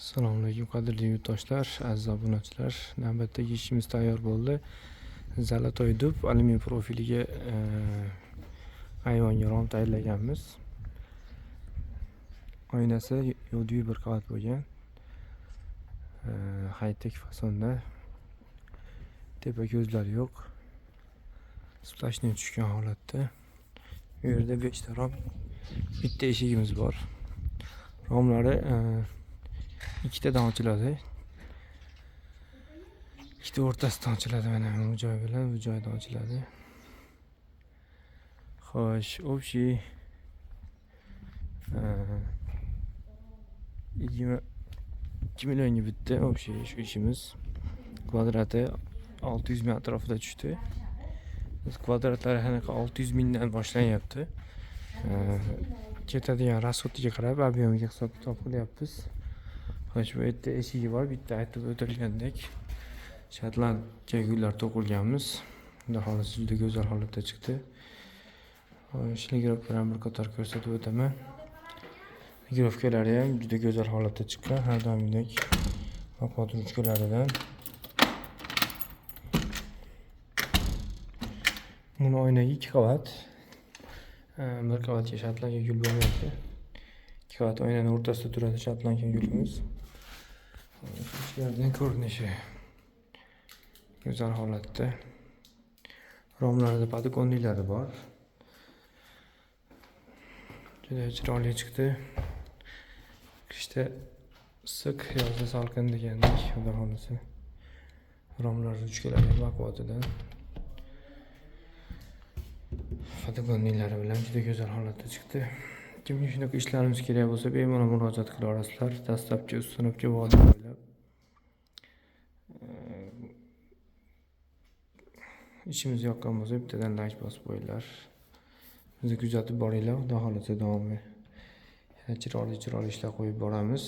Assalomu alaykum qadrli yurtdoshlar, aziz obunachilar. Navbatdagi ishimiz tayyor bo'ldi. Zolotoy dub alyumin profiliga ayvonga rom tayyorlaganmiz. Oynasi yodiviy bir qavat bo'lgan. High-tech fasonda. Tepa ko'zlari yo'q. Splashni tushgan holatda. Bu yerda 5 ta rom, bitta eshigimiz bor. Romlari ikkitadan ochiladi. Ikkita o'rtasidan ochiladi, mana bu joy bilan bu joydan ochiladi. Xo'sh, общий 22 millionga bitta общий shu ishimiz. Kvadrati 600 ming atrofida tushdi. Biz kvadratlari qanaqa 600 mingdan boshlanyapti. Ketadigan rasxodiga qarab ob'emiga hisob-kitob qilyapmiz. Xo'sh, bu yerda eshigi bor, bitta aytib o'tilgandek shotlandcha gullar to'qilganmiz. Xudo xohlasa juda go'zal holatda chiqdi. Xo'sh, ligirovkalarni bir qator ko'rsatib o'taman. Ligirovkalari ham juda go'zal holatda chiqqan, har doimgidek vaqot ruchkalaridan. Buni oynaga 2 qavat. Bir qavatga shotlandga gul bo'lmayapti. 2 qavat oynaning o'rtasida turadi shotlandga gulimiz. Ichkaridan ko'rinishi go'zal holatda. Romlarida podokonnilari bor. Juda chiroyli chiqdi. Qishda issiq, yozda salqin degandek, xudo xohlasa. Romlar ruchkalari ham baquvvatidan. Podokonnilari bilan juda go'zal holatda chiqdi. Kimga shunaqa ishlarimiz kerak bo'lsa, bemalol murojaat qila olasizlar. Dastlabki ustunobga vodiy bo'ylab. İşimiz yoqqan bo'lsa, bittadan like bosib qo'yinglar. Bizni kuzatib boringlar, xudo xolasa davomi. Yana chiroyli ishlar qo'yib boramiz.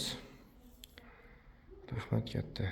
Rahmat katta.